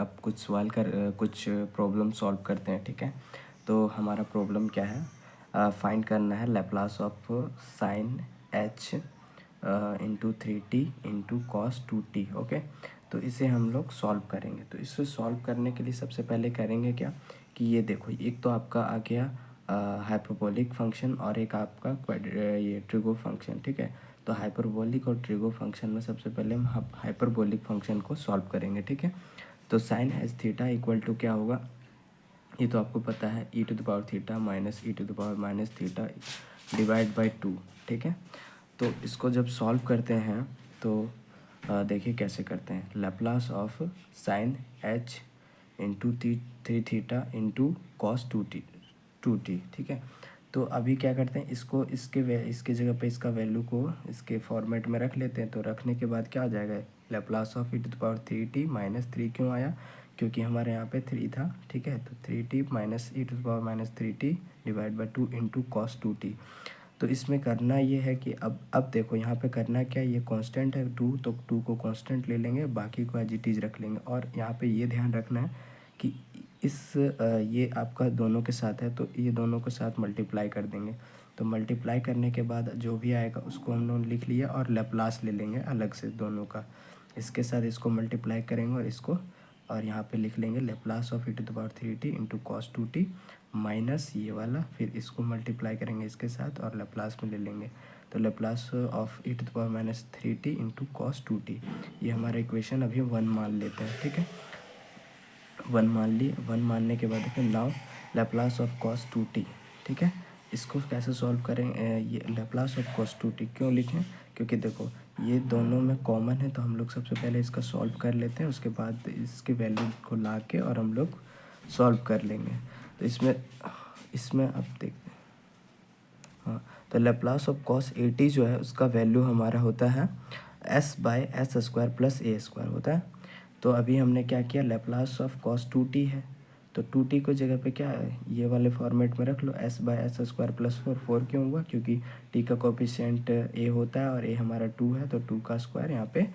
अब कुछ problem solve करते हैं, ठीक है। तो हमारा प्रॉब्लम क्या है, फाइंड करना है Laplace of sine h into 3t into cos 2t। Okay, तो इसे हम लोग सॉल्व करेंगे। तो इसे सॉल्व करने के लिए सबसे पहले करेंगे क्या कि ये देखो, एक तो आपका आ गया हाइपरबोलिक फंक्शन और एक आपका ये ट्रिगो फंक्शन, ठीक है। तो हाइपरबोलिक और ट्रिगो फंक्शन में सबसे पहले हम हाइपरबोलिक फंक्शन को सॉल्व करेंगे, ठीक है। तो sine h theta equal to क्या होगा, ये तो आपको पता है, e to the power theta minus E to the power minus theta divide by 2, ठीक है। तो इसको जब सॉल्व करते हैं तो देखिए कैसे करते हैं, Laplace of sine h into three theta into cos 2t, ठीक है। तो अभी क्या करते हैं, इसको इसके जगह पे इसका वैल्यू को इसके फॉर्मेट में रख लेते हैं। तो रखने के बाद क्या आ जाएगा, Laplace of E to the power 3t minus 3 क्यों आया, क्योंकि हमारे यहाँ पे 3 था, ठीक है। तो 3t minus E to the power minus 3t divide by 2 into cos 2t। तो इसमें करना ये है कि अब देखो यहाँ पे करना क्या है, ये कांस्टेंट है 2, तो 2 को कांस्टेंट ले लेंगे, बाकी को एज इट इज़ रख लेंगे। और यहाँ पे ये ध्यान रखना है कि ये आपका दोनों के साथ है, तो ये दोनों के साथ मल्टीप्लाई कर देंगे। तो मल्टीप्लाई करने के बाद जो भी आएगा उसको हम लोग लिख लिया और लैप्लास ले लेंगे अलग से दोनों का। इसके साथ इसको मल्टीप्लाई करेंगे और इसको, और यहाँ पे लिख लेंगे Laplace of E to the power 3t into cos 2t minus ये वाला, फिर इसको मल्टीप्लाई करेंगे इसके साथ और लैप्लास में ले लेंगे। तो Laplace of E to the power minus 3t into cos 2t, ये हमारा इक्वेशन अभी 1 मान लेते हैं, ठीक है। 1 मान ली, 1 मानने के बाद देखिए now Laplace of cos 2t, ठीक है। इसको कैसे सॉल्व करें, ये लैप्लास ऑफ कॉस 2t क्यों लिखें, क्योंकि देखो ये दोनों में कॉमन है, तो हम लोग सबसे पहले इसका सॉल्व कर लेते हैं, उसके बाद इसके वैल्यू को ला के और हम लोग सॉल्व कर लेंगे। तो इसमें अब देखते हैं, हाँ। तो लैप्लास ऑफ कॉस 80 जो है उसका वैल्यू हमारा होता है s by S square plus A square होता है। तो अभी हमने क्या किया, लैप्लास ऑफ कॉस 2t है, तो 2t को जगह पे क्या है, ये वाले फॉर्मेट में रख लो, s by S square plus 4 क्यों हुआ, क्योंकि t का कोफिशिएंट a होता है और a हमारा 2 है, तो 2 का स्क्वायर यहाँ पे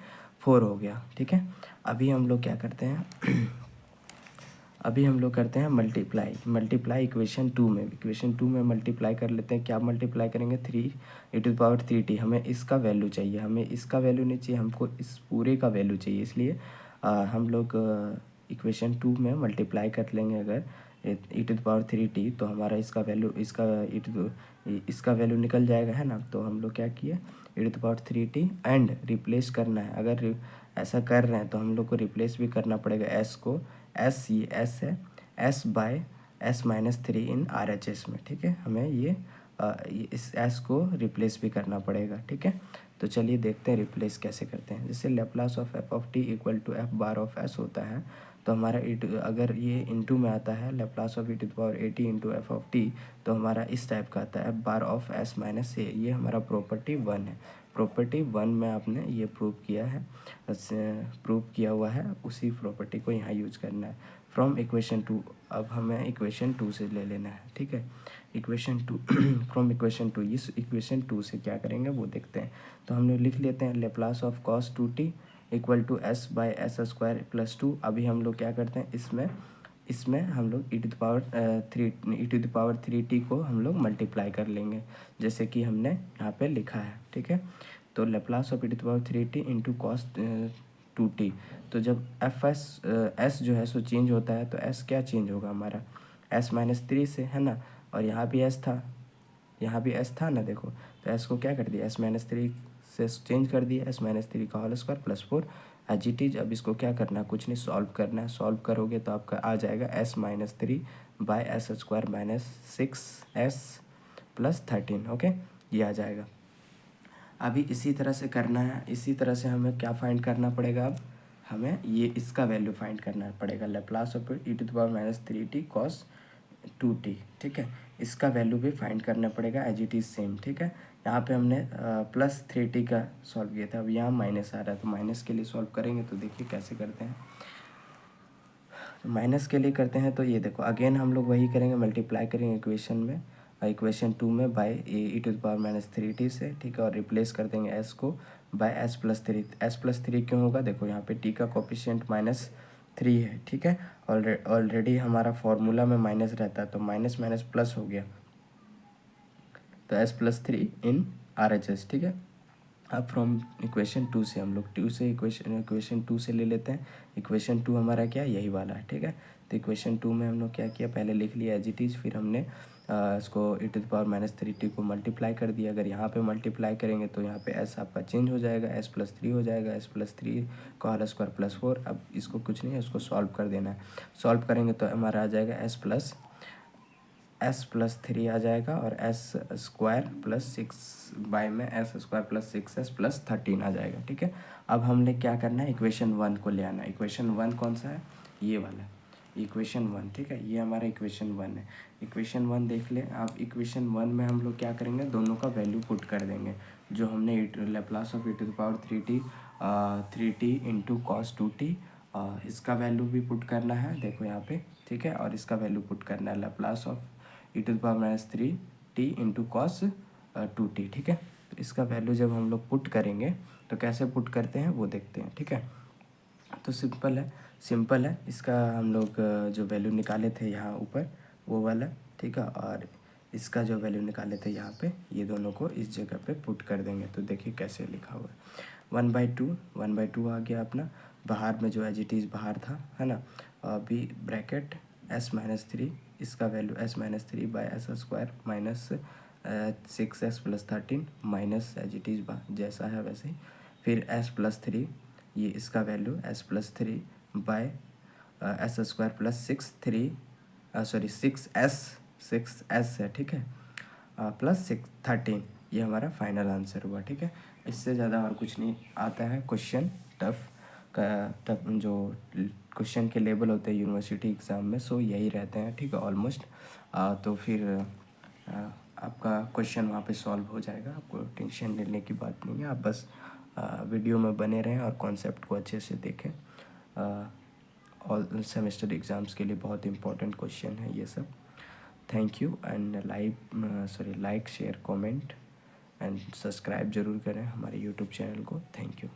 4 हो गया, ठीक है। अभी हम लोग क्या करते हैं अभी हम लोग करते हैं मल्टीप्लाई इक्वेशन 2 में, इक्वेशन 2 में मल्टीप्लाई कर लेते हैं। क्या मल्टीप्लाई करेंगे, 3 ई टू द पावर 3t, हमें इसका वैल्यू चाहिए, हमें इसका वैल्यू नहीं चाहिए, हमको इस पूरे का वैल्यू चाहिए, इसलिए हम लोग इक्वेशन 2 में मल्टीप्लाई कर लेंगे। अगर ई टू द पावर 3t तो हमारा इसका वैल्यू इसका वैल्यू निकल जाएगा, है ना। तो हम लोग क्या किए, e to the power 3t and replace करना है। अगर ऐसा कर रहे हैं तो हम लोग को रिप्लेस भी करना पड़ेगा s को, ये s है, s बाय s माइनस 3 इन RHS में, ठीक है। हमें ये इस s को रिप्लेस भी करना पड़ेगा, ठीक है। तो चलिए देखते हैं रिप्लेस कैसे करते हैं। जैसे Laplace of f of t equal to f bar of s होता है, तो हमारा अगर ये इनटू में आता है, Laplace of e to the power 80 into F of t, तो हमारा इस टाइप का आता है f bar of s minus a। ये हमारा प्रॉपर्टी 1 है। प्रॉपर्टी 1 में आपने ये प्रूव किया है, प्रूव किया हुआ है, उसी प्रॉपर्टी को यहाँ यूज करना है। फ्रॉम इक्वेशन 2, अब हमें इक्वेशन 2 से ले लेना है, ठीक है। इक्वेशन 2 फ्रॉम इक्वेशन 2, इस इक्वेशन 2 से क्या करेंगे वो देखते हैं। तो हम लोग लिख लेते हैं Laplace of cos 2t equal to s by S square plus 2। अभी हम लोग क्या करते हैं, इसमें हम लोग ई टू द पावर 3t को हम लोग मल्टीप्लाई कर लेंगे, जैसे कि हमने यहाँ पे लिखा है, ठीक है। तो Laplace of E to the power 3t into cos 2t, तो जब s जो है सो चेंज होता है, तो s क्या चेंज होगा हमारा, s माइनस 3 से, है ना। और यहाँ भी s था, यहाँ भी s था ना, देखो। तो s को क्या कर दिया, s माइनस 3 से चेंज कर दिया, s माइनस 3 का whole square plus 4 as it is. अब इसको क्या करना है, कुछ नहीं, सॉल्व करना है। सॉल्व करोगे तो आपका आ जाएगा s minus 3 bye S square minus 6s plus 13, okay, ये आ जाएगा। अभी इसी तरह से करना है, इसी तरह से हमें क्या फाइंड करना पड़ेगा, अब हमें ये इसका वैल्यू फाइंड करना पड़ेगा, Laplace of E to the power minus 3t cos 2t, ठीक है। इसका वैल्यू भी फाइंड करना पड़ेगा एज इट इज़ सेम, ठीक है। यहाँ पे हमने प्लस 3t का सॉल्व किया था, अब यहाँ माइनस आ रहा है, तो माइनस के लिए सॉल्व करेंगे। तो देखिए कैसे करते हैं, तो माइनस के लिए करते हैं, तो ये देखो अगेन हम लोग वही करेंगे, मल्टीप्लाई करेंगे इक्वेशन में, इक्वेशन 2 में by E to the power minus 3t से, ठीक है। और रिप्लेस कर देंगे s को by s plus 3। s plus 3 क्यों होगा, देखो यहाँ पे t का कोफिशिएंट माइनस 3 है, ठीक है। ऑलरेडी हमारा फॉर्मूला में माइनस रहता है, तो माइनस माइनस प्लस हो गया, तो s+3 इन RHS, ठीक है। अब फ्रॉम इक्वेशन 2 से हम लोग इक्वेशन 2 से ले लेते हैं। इक्वेशन 2 हमारा क्या है, यही वाला है, ठीक है। तो इक्वेशन 2 में हम लोग क्या किया, पहले लिख लिया एज इट इज़, फिर हमने इसको e⁻³ को मल्टीप्लाई कर दिया। अगर यहाँ पे मल्टीप्लाई करेंगे तो यहाँ पे s आपका चेंज हो जाएगा, s+3 हो जाएगा, s+3 का होल स्क्वायर +4। अब इसको कुछ नहीं है, इसको सॉल्व कर देना है। सॉल्व करेंगे तो हमारा आ जाएगा s+3 आ जाएगा, और s² + 6 बाय में s² + 6s + 13 आ जाएगा, ठीक है। अब हमने क्या करना है, इक्वेशन 1 को ले आना है। इक्वेशन 1 कौन सा है, ये वाला इक्वेशन 1, ठीक है। ये हमारा इक्वेशन 1 है। इक्वेशन 1 देख लें आप। इक्वेशन 1 में हम लोग क्या करेंगे, दोनों का वैल्यू पुट कर देंगे। जो हमने Laplace of e⁻³ 3t into cos 2t, इसका वैल्यू भी पुट करना है, देखो यहाँ पे, ठीक है। और इसका वैल्यू पुट करना है Laplace of e⁻³ into cos 2t, ठीक है। तो इसका वैल्यू जब हम लोग पुट करेंगे तो कैसे पुट करते हैं वो देखते हैं, ठीक है। तो सिंपल है। इसका हम लोग जो वैल्यू निकाले थे यहाँ ऊपर, वो वाला, ठीक है। और इसका जो वैल्यू निकाले थे यहाँ पे, ये दोनों को इस जगह पे पुट कर देंगे। तो देखिए कैसे लिखा हुआ है, 1/2 आ गया अपना। बाहर में जो एज इट इज़ बाहर था, है ना। अभी ब्रैकेट s-3, इसका value s-3 by s² - 6s + 13 minus as it is जैसा है वैसे ही। फिर s+3, ये इसका value s+3 bye s² + 6s है, ठीक है, +13। ये हमारा फाइनल आंसर हुआ, ठीक है। इससे ज़्यादा और कुछ नहीं आता है। क्वेश्चन टफ जो क्वेश्चन के लेवल होते हैं यूनिवर्सिटी एग्ज़ाम में, सो यही रहते हैं, ठीक है, ऑलमोस्ट। तो फिर आपका क्वेश्चन वहाँ पे सॉल्व हो जाएगा, आपको टेंशन लेने की बात नहीं है। आप बस वीडियो में बने रहें और कॉन्सेप्ट को अच्छे से देखें। ऑल सेमेस्टर एग्ज़ाम्स के लिए बहुत इंपॉर्टेंट क्वेश्चन है ये सब। Thank you, and like share comment and subscribe ज़रूर करें हमारे यूट्यूब चैनल को। Thank you.